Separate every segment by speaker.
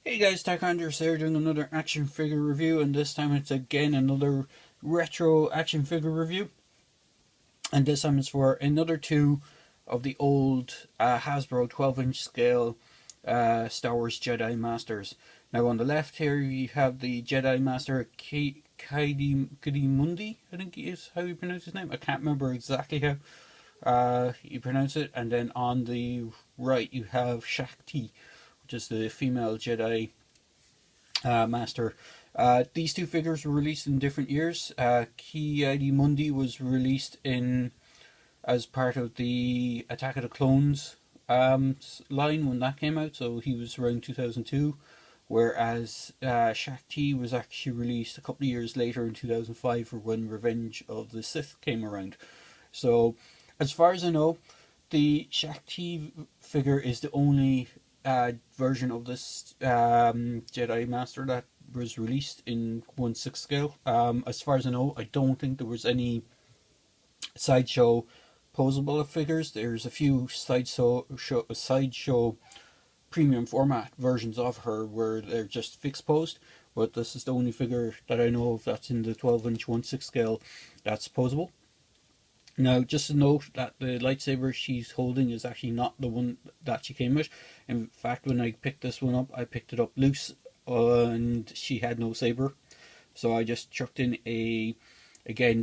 Speaker 1: Hey guys, TechAnders here doing another action figure review, and this time it's again another retro action figure review. And this time it's for another two of the old Hasbro 12-inch scale Star Wars Jedi Masters. Now on the left here you have the Jedi Master Mundi, I think is how you pronounce his name. I can't remember exactly how you pronounce it. And then on the right you have Shaak Ti, which is the female Jedi Master. These two figures were released in different years. Mundi was released in as part of the Attack of the Clones line when that came out, so he was around 2002. Whereas Shaak Ti was actually released a couple of years later in 2005 for when Revenge of the Sith came around. So, as far as I know, the Shaak Ti figure is the only version of this Jedi Master that was released in 1/6 scale. As far as I know, I don't think there was any sideshow posable figures. There's a few sideshow premium format versions of her where they're just fixed posed, but this is the only figure that I know of that's in the 12-inch 1/6 scale that's posable. Now, just to note that the lightsaber she's holding is actually not the one that she came with. In fact, when I picked this one up, I picked it up loose, and she had no saber. So I just chucked in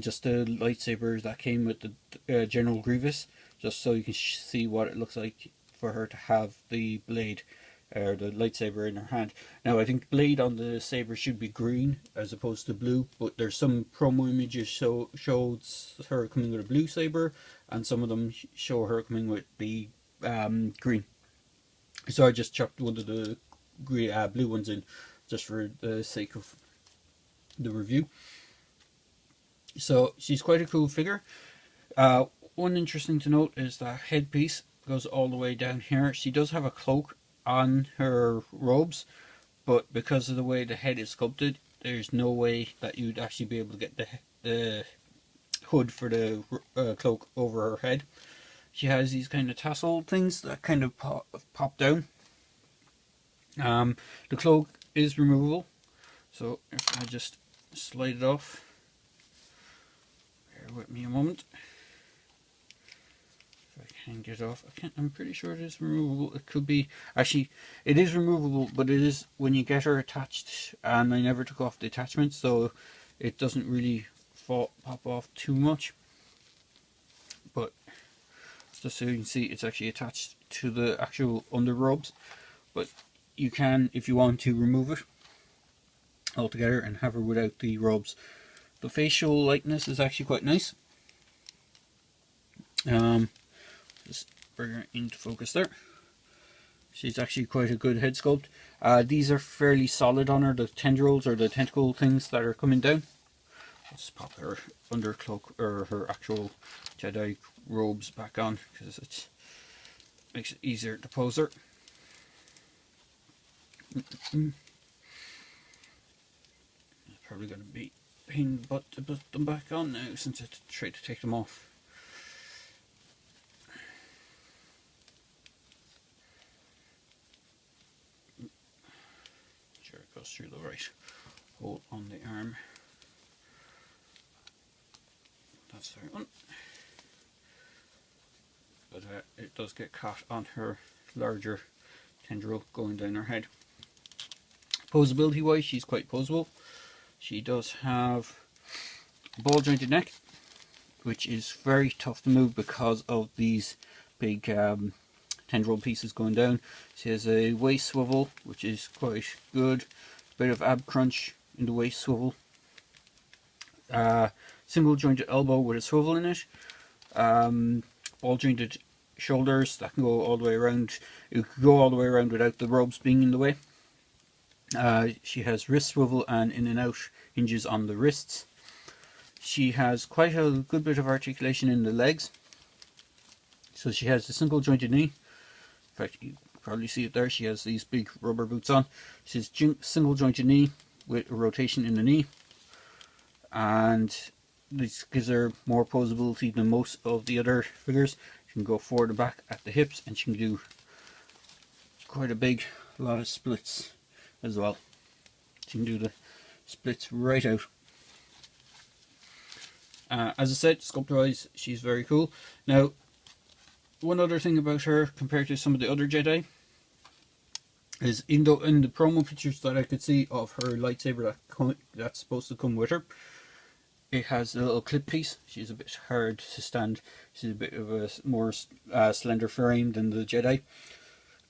Speaker 1: just the lightsaber that came with the General Grievous, just so you can see what it looks like for her to have the blade or the lightsaber in her hand. Now I think the blade on the saber should be green as opposed to blue, but there's some promo images shows her coming with a blue saber, and some of them show her coming with the green. So I just chucked one of the blue ones in just for the sake of the review. So she's quite a cool figure. One interesting to note is the headpiece goes all the way down here. She does have a cloak on her robes, but because of the way the head is sculpted, there's no way that you'd actually be able to get the hood for the cloak over her head. She has these kind of tassel things that kind of pop down. The cloak is removable, so if I just slide it off, bear with me a moment. And get off. I'm pretty sure it is removable. It could be, actually it is removable, but it is when you get her attached, and I never took off the attachment, so it doesn't really pop off too much. But just so you can see, it's actually attached to the actual underrobes, but you can, if you want, to remove it altogether and have her without the robes. The facial likeness is actually quite nice. Just bring her into focus there. She's actually quite a good head sculpt. These are fairly solid on her, the tendrils or the tentacle things that are coming down. Let's pop her undercloak or her actual Jedi robes back on, because it makes it easier to pose her. It's probably going to be a pain in the butt to put them back on now, since I tried to take them off. Goes through the right hole on the arm. That's the right one. But it does get caught on her larger tendril going down her head. Posability wise, she's quite posable. She does have a ball jointed neck, which is very tough to move because of these big tendril pieces going down. She has a waist swivel, which is quite good. Bit of ab crunch in the waist swivel. Single jointed elbow with a swivel in it. Ball jointed shoulders that can go all the way around. You could go all the way around without the robes being in the way. She has wrist swivel and in and out hinges on the wrists. She has quite a good bit of articulation in the legs. So she has the single jointed knee. In fact, you probably see it there. She has these big rubber boots on. She has single jointed knee with a rotation in the knee, and this gives her more posability than most of the other figures. She can go forward and back at the hips, and she can do quite a lot of splits as well. So you can do the splits right out. As I said, sculpture-wise, she's very cool. Now, one other thing about her compared to some of the other Jedi is, in the promo pictures that I could see of her lightsaber that's supposed to come with her, it has a little clip piece. She's a bit hard to stand. She's a bit of a more slender frame than the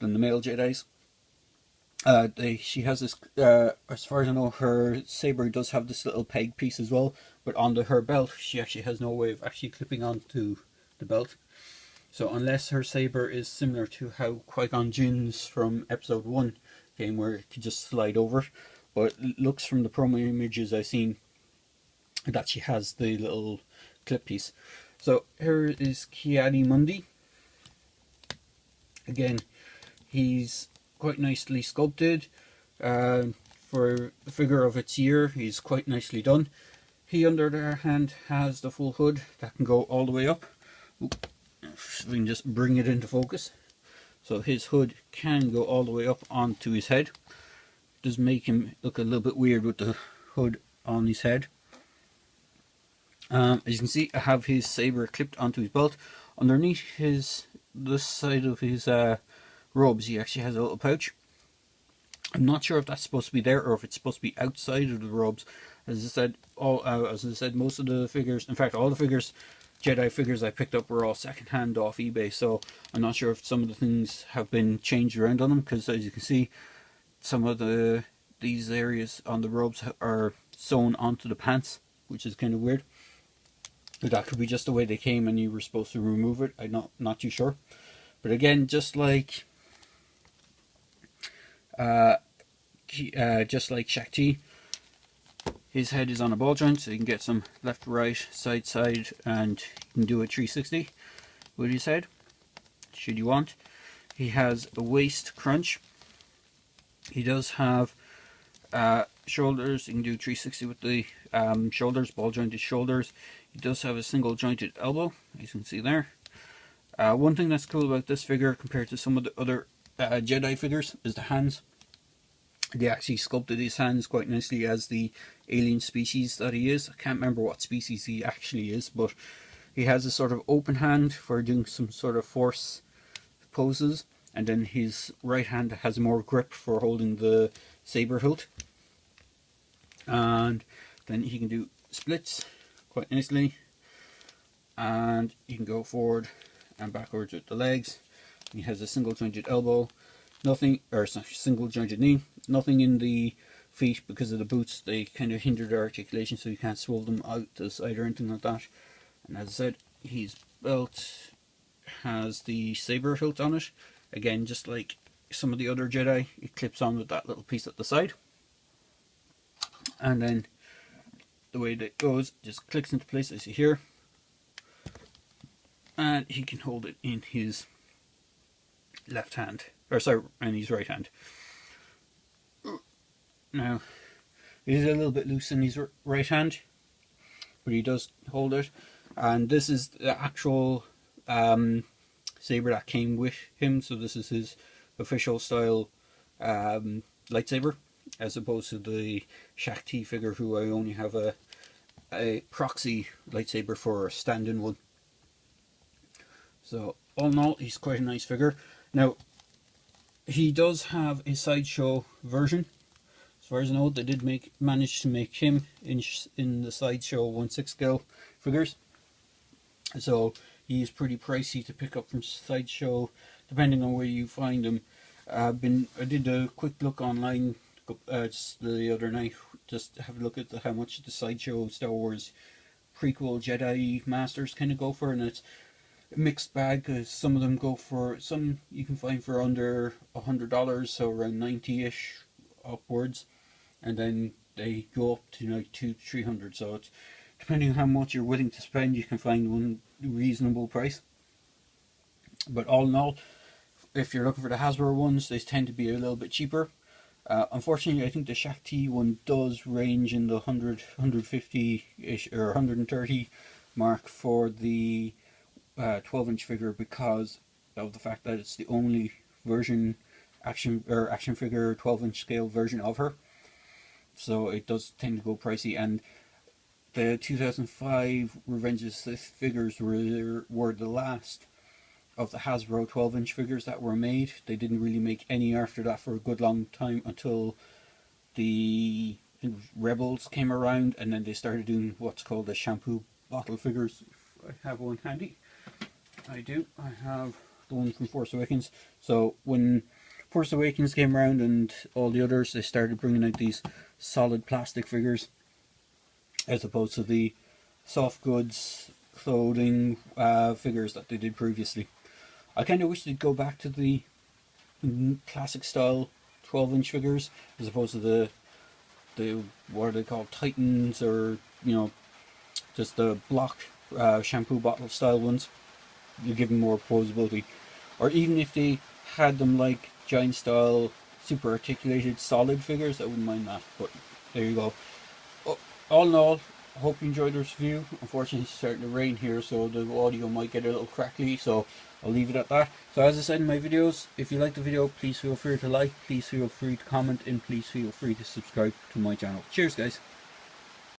Speaker 1: male Jedis. She has this, as far as I know, her saber does have this little peg piece as well, but onto her belt, she actually has no way of actually clipping onto the belt. So unless her saber is similar to how Qui-Gon Jinn's from Episode 1 came, where it could just slide over, but it looks from the promo images I've seen that she has the little clip piece. So here is Mundi. Again, he's quite nicely sculpted. For a figure of its year, he's quite nicely done. He, on the other hand, has the full hood that can go all the way up. If we can just bring it into focus. So his hood can go all the way up onto his head. It does make him look a little bit weird with the hood on his head. As you can see, I have his saber clipped onto his belt. Underneath this side of his robes, he actually has a little pouch. I'm not sure if that's supposed to be there or if it's supposed to be outside of the robes. As I said, most of the figures, in fact, all the figures, Jedi figures I picked up were all secondhand off eBay. So I'm not sure if some of the things have been changed around on them, because as you can see, some of these areas on the robes are sewn onto the pants, which is kind of weird. That could be just the way they came and you were supposed to remove it. I'm not too sure. But again, just like Shaak Ti, his head is on a ball joint, so you can get some left, right, side, and you can do a 360 with his head, should you want. He has a waist crunch. He does have shoulders. You can do 360 with the shoulders, ball jointed shoulders. He does have a single jointed elbow, as you can see there. One thing that's cool about this figure compared to some of the other Jedi figures is the hands. They actually sculpted his hands quite nicely as the alien species that he is. I can't remember what species he actually is, but he has a sort of open hand for doing some sort of force poses, and then his right hand has more grip for holding the saber hilt. And then he can do splits quite nicely, and you can go forward and backwards with the legs. He has a single jointed elbow, single jointed knee, nothing in the feet because of the boots. They kind of hinder their articulation, so you can't swivel them out to the side or anything like that. And as I said, his belt has the saber hilt on it. Again, just like some of the other Jedi, it clips on with that little piece at the side. And then the way that goes just clicks into place, as you hear. And he can hold it in his left hand, and his right hand. Now, it is a little bit loose in his right hand, but he does hold it. And this is the actual saber that came with him, so this is his official style lightsaber, as opposed to the Shaak Ti figure, who I only have a proxy lightsaber for a stand-in one. So all in all, he's quite a nice figure. Now, he does have a sideshow version. As far as I know, they did manage to make him in the sideshow 1/6 scale figures. So he's pretty pricey to pick up from sideshow, depending on where you find him. I did a quick look online just the other night, just to have a look at how much the sideshow Star Wars prequel Jedi Masters kind of go for, and it's a mixed bag, because some of them go for, some you can find for under $100, so around 90-ish upwards, and then they go up to like $200-300. So it's depending on how much you're willing to spend, you can find one reasonable price. But all in all, if you're looking for the Hasbro ones, they tend to be a little bit cheaper. Unfortunately, I think the Shaak Ti one does range in the 100, 150-ish or 130 mark for the 12-inch figure, because of the fact that it's the only version action figure 12-inch scale version of her. So it does tend to go pricey, and the 2005 Revenge of the Sith figures were the last of the Hasbro 12-inch figures that were made. They didn't really make any after that for a good long time until the Rebels came around, and then they started doing what's called the shampoo bottle figures. If I have one handy. I do. I have the one from Force Awakens. So when Force Awakens came around and all the others, they started bringing out these solid plastic figures as opposed to the soft goods clothing figures that they did previously. I kind of wish they'd go back to the classic style 12-inch figures as opposed to the what are they called, Titans, or just the block shampoo bottle style ones. You give them more posability, or even if they had them like giant style super articulated solid figures, I wouldn't mind that. But there you go. All in all, I hope you enjoyed this review. Unfortunately it's starting to rain here, so the audio might get a little crackly, so I'll leave it at that. So as I said in my videos, if you like the video, please feel free to like, please feel free to comment, and please feel free to subscribe to my channel. Cheers guys.